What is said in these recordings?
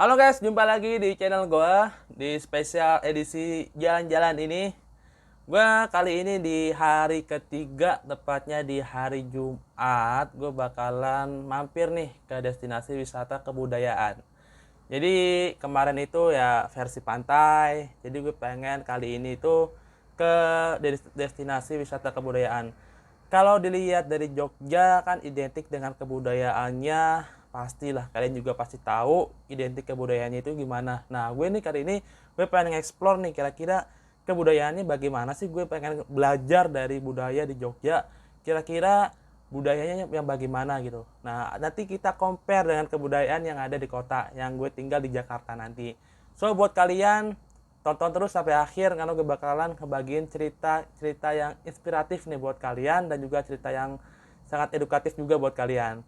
Halo guys, jumpa lagi di channel gua di spesial edisi jalan-jalan ini. Gua kali ini di hari ketiga, tepatnya di hari Jumat, gue bakalan mampir nih ke destinasi wisata kebudayaan. Jadi kemarin itu ya versi pantai, jadi gue pengen kali ini itu ke destinasi wisata kebudayaan. Kalau dilihat dari Jogja kan identik dengan kebudayaannya, pastilah kalian juga pasti tahu identik kebudayaannya itu gimana. Nah, gue nih kali ini gue pengen explore nih kira-kira kebudayaannya bagaimana sih. Gue pengen belajar dari budaya di Jogja. Kira-kira budayanya yang bagaimana gitu. Nah, nanti kita compare dengan kebudayaan yang ada di kota yang gue tinggal di Jakarta nanti. So, buat kalian tonton terus sampai akhir karena gue bakalan ngebagiin cerita-cerita yang inspiratif nih buat kalian dan juga cerita yang sangat edukatif juga buat kalian.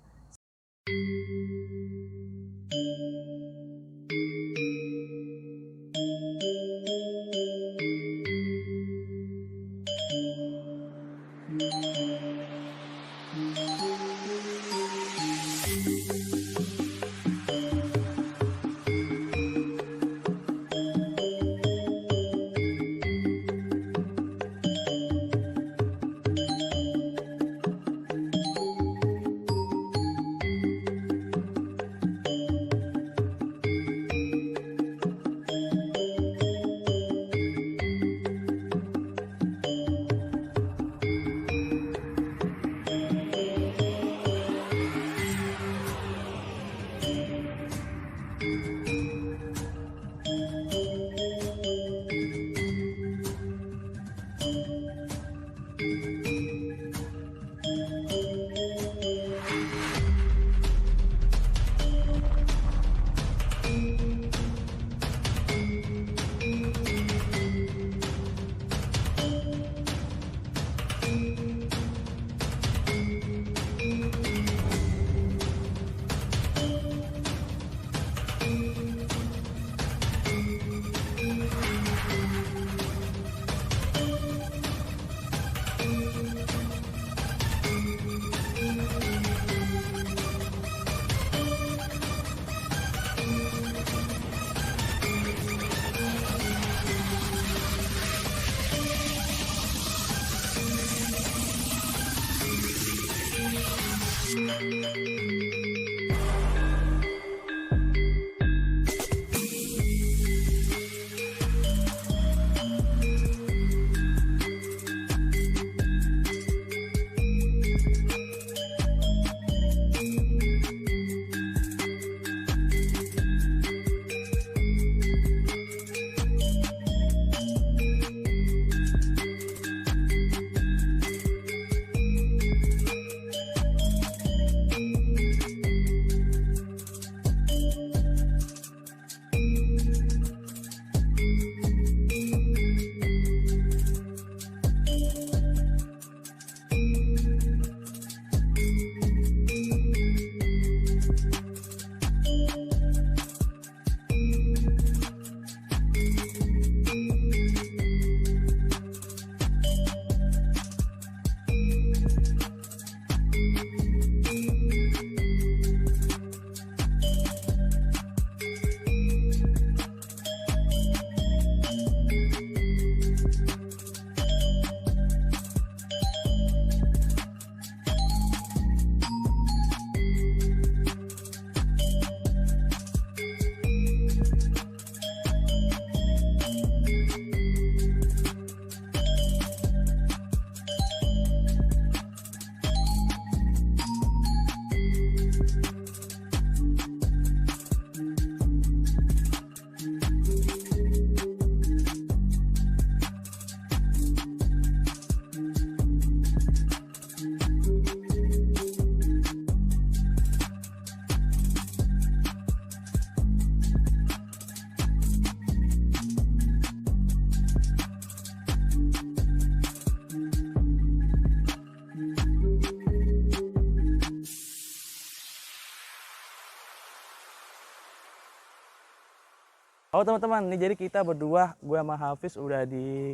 Oh teman-teman, nih jadi kita berdua, gue sama Hafiz udah di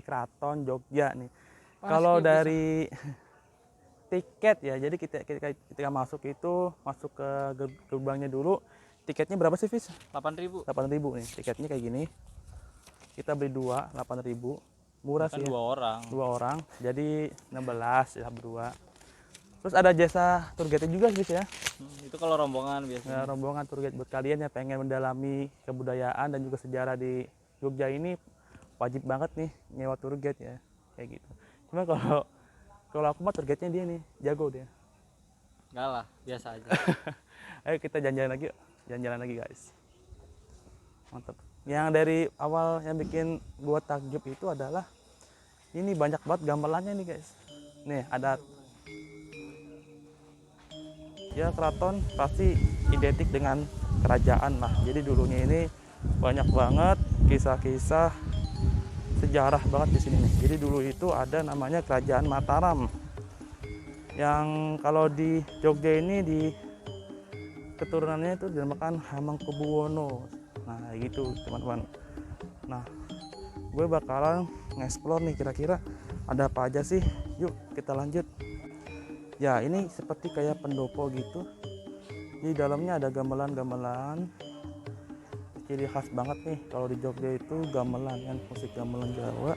Keraton Jogja nih. Kalau dari tiket ya, jadi kita ketika masuk itu masuk ke gerbangnya dulu, tiketnya berapa sih, Fis? 8.000. 8.000 nih. Tiketnya kayak gini. Kita beli 2, 8.000. Murah Kan sih ya. 2 orang. 2 orang. Jadi 16 ya berdua. Terus ada jasa tour guide juga sih, Fis ya. Itu kalau rombongan Ya, biasanya. rombongan tour guide buat kalian yang pengen mendalami kebudayaan dan juga sejarah di Jogja ini, wajib banget nih nyewa tour guide ya, kayak gitu. Cuma kalau aku mah tour guide-nya dia nih, jago dia. Enggak lah, biasa aja. Ayo kita jalan-jalan lagi yuk. Jalan-jalan lagi guys. Mantap. Yang dari awal yang bikin gua takjub itu adalah ini banyak banget gamelannya nih guys. Nih ada ya, keraton pasti identik dengan kerajaan lah. Jadi dulunya ini banyak banget kisah-kisah sejarah banget di sini nih. Jadi dulu itu ada namanya Kerajaan Mataram. Yang kalau di Jogja ini di keturunannya itu dinamakan Hamengkubuwono. Nah, gitu teman-teman. Nah, gue bakalan nge-explore nih kira-kira ada apa aja sih. Yuk, kita lanjut. Ya, ini seperti kayak pendopo gitu. Di dalamnya ada gamelan-gamelan. Ciri khas banget nih kalau di Jogja itu gamelan kan, musik gamelan Jawa.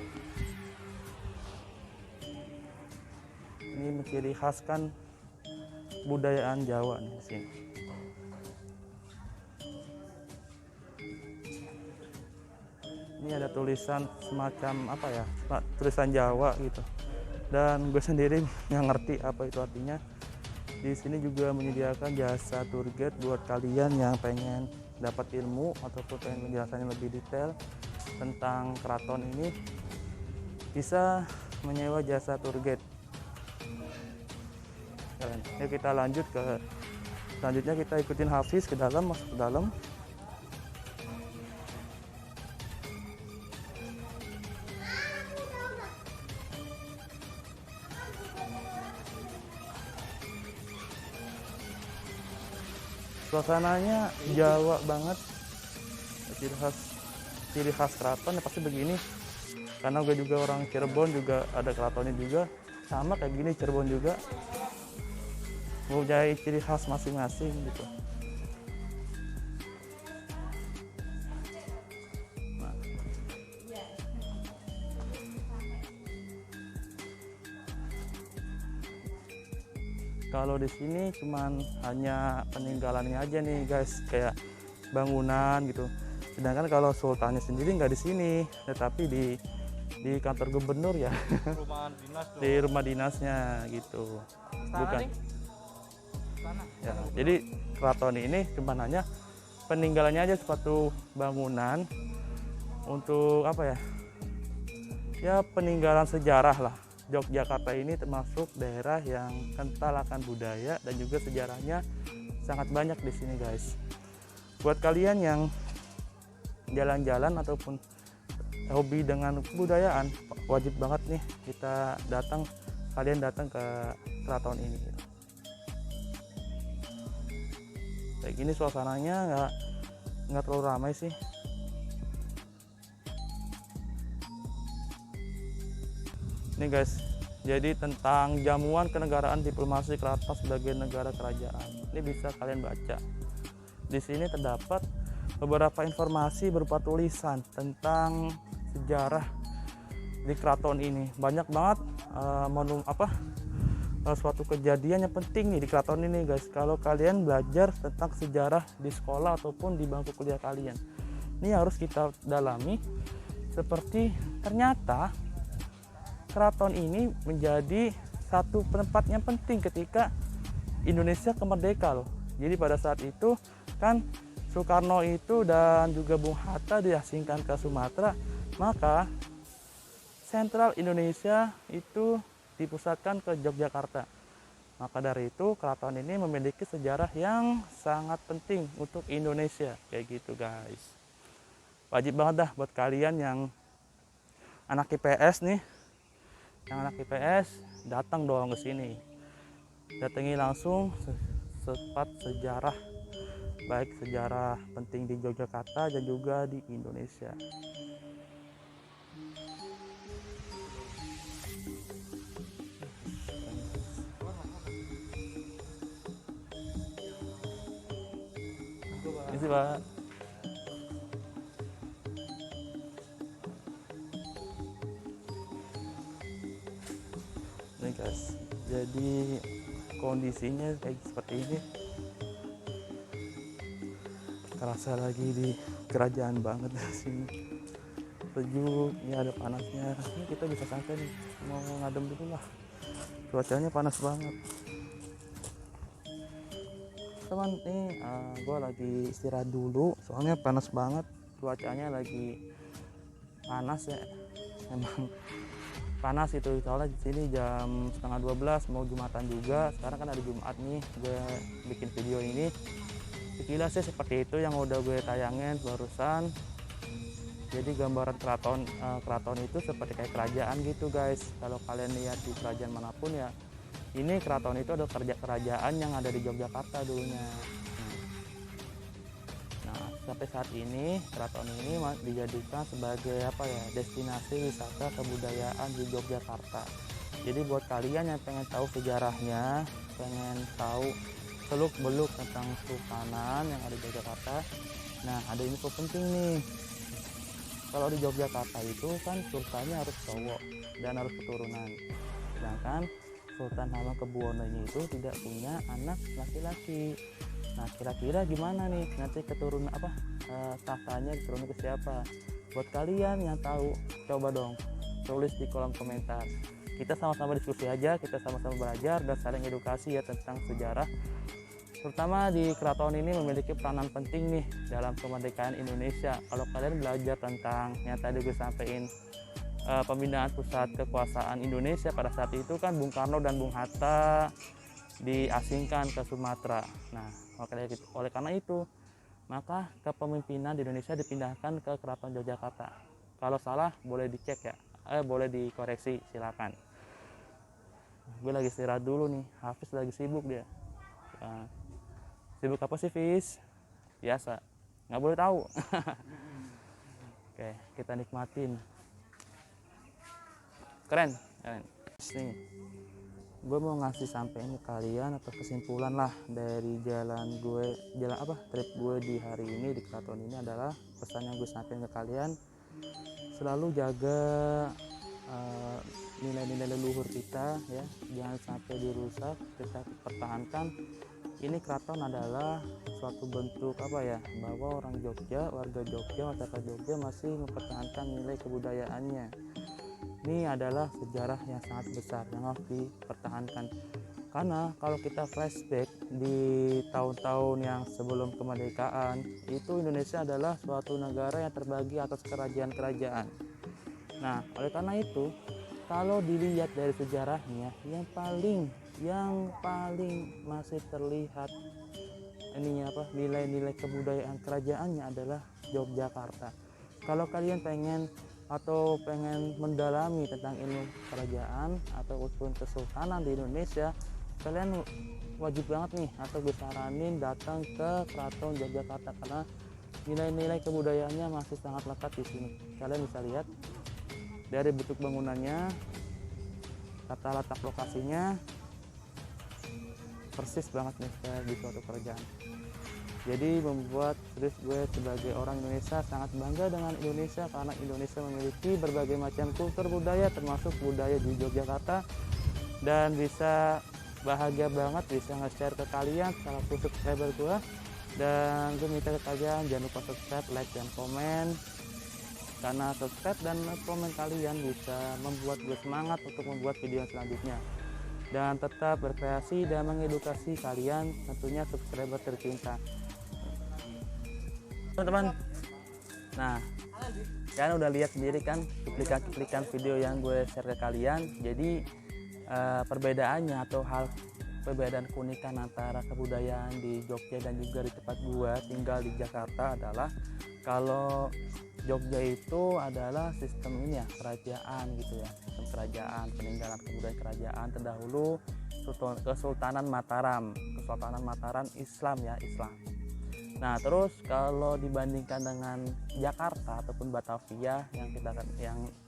Ini menciri khaskan budayaan Jawa nih di sini. Ini ada tulisan semacam apa ya, tulisan Jawa gitu. Dan gue sendiri nggak ngerti apa itu artinya. Di sini juga menyediakan jasa tour guide buat kalian yang pengen dapat ilmu ataupun pengen penjelasannya lebih detail tentang keraton ini, bisa menyewa jasa tour guide. Yuk kita lanjut ke selanjutnya, kita ikutin Hafiz ke dalam, masuk ke dalam. Suasananya Jawa banget, ciri khas keraton ya pasti begini. Karena gue juga orang Cirebon, juga ada keratonnya juga, sama kayak gini. Cirebon juga mempunyai ciri khas masing-masing gitu. Nah, kalau di sini cuman hanya peninggalannya aja nih guys, kayak bangunan gitu. Sedangkan kalau sultannya sendiri nggak di sini, tetapi di kantor gubernur ya. Rumah dinas tuh. Di rumah dinasnya gitu. Bukan. Ya, jadi keraton ini cuma hanya peninggalannya aja, suatu bangunan untuk apa ya? Ya peninggalan sejarah lah. Yogyakarta ini termasuk daerah yang kental akan budaya dan juga sejarahnya sangat banyak di sini guys. Buat kalian yang jalan-jalan ataupun hobi dengan kebudayaan, wajib banget nih kalian datang ke keraton ini. Kayak gini suasananya nggak terlalu ramai sih. Ini guys, jadi tentang jamuan kenegaraan diplomasi keraton sebagai negara kerajaan. Ini bisa kalian baca. Di sini terdapat beberapa informasi berupa tulisan tentang sejarah di keraton ini. Banyak banget suatu kejadian yang penting nih di keraton ini guys. Kalau kalian belajar tentang sejarah di sekolah ataupun di bangku kuliah kalian, ini harus kita dalami. Seperti ternyata keraton ini menjadi satu tempat yang penting ketika Indonesia kemerdeka loh. Jadi pada saat itu kan Soekarno itu dan juga Bung Hatta diasingkan ke Sumatera, maka sentral Indonesia itu dipusatkan ke Yogyakarta. Maka dari itu keraton ini memiliki sejarah yang sangat penting untuk Indonesia, kayak gitu guys. Wajib banget dah buat kalian yang anak IPS nih, datang dong ke sini. Datangi langsung tempat sejarah, baik sejarah penting di Yogyakarta dan juga di Indonesia. Isi Pak. Nih guys, jadi kondisinya kayak seperti ini. Terasa lagi di kerajaan banget di sini. Sejuk, ya ada panasnya. Ini kita bisa santai nih, mau ngadem dulu lah. Cuacanya panas banget. Teman, nih gue lagi istirahat dulu, soalnya panas banget. Cuacanya lagi panas ya, emang panas itu. Soalnya di sini jam setengah 12 mau Jumatan juga. Sekarang kan ada Jumat nih, gue bikin video ini. Sekilas sih seperti itu yang udah gue tayangin barusan. Jadi gambaran keraton itu seperti kayak kerajaan gitu guys. Kalau kalian lihat di kerajaan manapun ya, ini keraton itu ada kerajaan yang ada di Yogyakarta dulunya. Nah, sampai saat ini keraton ini dijadikan sebagai apa ya, destinasi wisata kebudayaan di Yogyakarta. Jadi buat kalian yang pengen tahu sejarahnya, pengen tahu seluk-beluk tentang Sultanan yang ada di Yogyakarta, nah ada info penting nih. Kalau di Yogyakarta itu kan sultannya harus cowok dan harus keturunan, sedangkan Sultan Hamengkubuwono ini itu tidak punya anak laki-laki. Nah, kira-kira gimana nih nanti keturunan tahtanya keturunan ke siapa? Buat kalian yang tahu, coba dong tulis di kolom komentar. Kita sama-sama diskusi aja, kita sama-sama belajar dan saling edukasi ya tentang sejarah. Terutama di keraton ini memiliki peranan penting nih dalam kemerdekaan Indonesia. Kalau kalian belajar tentang yang tadi gue sampaikan, pemindahan pusat kekuasaan Indonesia pada saat itu kan Bung Karno dan Bung Hatta diasingkan ke Sumatera. Nah, oleh karena itu maka kepemimpinan di Indonesia dipindahkan ke Keraton Yogyakarta. Kalau salah boleh dicek ya, boleh dikoreksi, silakan. Gue lagi istirahat dulu nih, Hafiz lagi sibuk dia. Sibuk apa sih Fis? Biasa, nggak boleh tahu. Oke, kita nikmatin. Keren. Nih, gue mau ngasih sampein ke kalian atau kesimpulan lah dari trip gue di hari ini di keraton ini adalah pesan yang gue sampaikan ke kalian: selalu jaga nilai-nilai leluhur kita ya, jangan sampai dirusak, kita pertahankan. Ini keraton adalah suatu bentuk bahwa orang Jogja, warga Jogja, masyarakat Jogja masih mempertahankan nilai kebudayaannya. Ini adalah sejarah yang sangat besar yang harus dipertahankan. Karena kalau kita flashback di tahun-tahun yang sebelum kemerdekaan, itu Indonesia adalah suatu negara yang terbagi atas kerajaan-kerajaan. Nah, oleh karena itu, kalau dilihat dari sejarahnya, yang paling masih terlihat nilai-nilai kebudayaan kerajaannya adalah Yogyakarta. Kalau kalian pengen mendalami tentang ilmu kerajaan ataupun kesultanan di Indonesia, kalian wajib banget nih, atau gue saranin datang ke Keraton Yogyakarta karena nilai-nilai kebudayaannya masih sangat lekat di sini. Kalian bisa lihat dari bentuk bangunannya, tata letak lokasinya persis banget nih kayak di suatu kerajaan. Jadi membuat gue sebagai orang Indonesia sangat bangga dengan Indonesia, karena Indonesia memiliki berbagai macam kultur budaya termasuk budaya di Yogyakarta, dan bisa bahagia banget bisa nge-share ke kalian salah satu subscriber gue. Dan gue minta ke kalian jangan lupa subscribe, like, dan komen, karena subscribe dan komen kalian bisa membuat gue semangat untuk membuat video selanjutnya dan tetap berkreasi dan mengedukasi kalian, tentunya subscriber tercinta teman-teman. Nah, kalian udah lihat sendiri kan cuplikan video yang gue share ke kalian. Jadi perbedaannya atau perbedaan keunikan antara kebudayaan di Jogja dan juga di tempat gue tinggal di Jakarta adalah kalau Jogja itu adalah sistem kerajaan gitu ya, sistem kerajaan, peninggalan kebudayaan kerajaan terdahulu Kesultanan Mataram Islam. Nah, terus kalau dibandingkan dengan Jakarta ataupun Batavia yang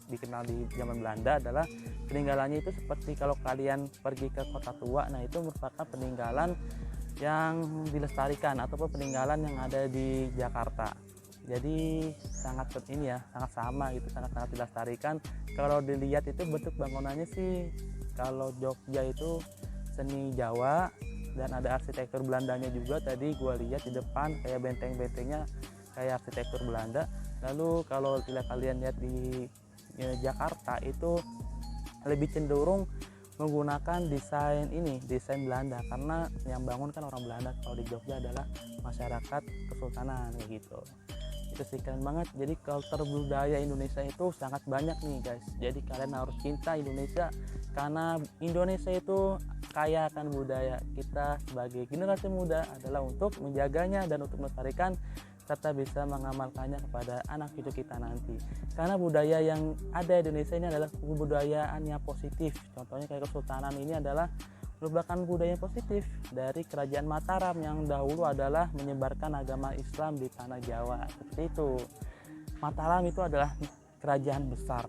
dikenal di zaman Belanda adalah peninggalannya itu seperti kalau kalian pergi ke Kota Tua, nah itu merupakan peninggalan yang dilestarikan ataupun peninggalan yang ada di Jakarta. Jadi sangat ini ya, sangat sama gitu, sangat dilestarikan. Kalau dilihat itu bentuk bangunannya sih, kalau Jogja itu seni Jawa dan ada arsitektur Belandanya juga. Tadi gua lihat di depan kayak benteng-bentengnya kayak arsitektur Belanda. Lalu kalau kalian lihat di Jakarta itu lebih cenderung menggunakan desain Belanda, karena yang bangun kan orang Belanda. Kalau di Jogja adalah masyarakat kesultanan kayak gitu. Itu sih keren banget. Jadi culture budaya Indonesia itu sangat banyak nih guys. Jadi kalian harus cinta Indonesia, karena Indonesia itu kaya akan budaya. Kita sebagai generasi muda adalah untuk menjaganya dan untuk melestarikan serta bisa mengamalkannya kepada anak cucu kita nanti. Karena budaya yang ada di Indonesia ini adalah kebudayaan yang positif. Contohnya kayak Kesultanan ini adalah merupakan budaya positif dari Kerajaan Mataram yang dahulu adalah menyebarkan agama Islam di tanah Jawa. Seperti itu. Mataram itu adalah kerajaan besar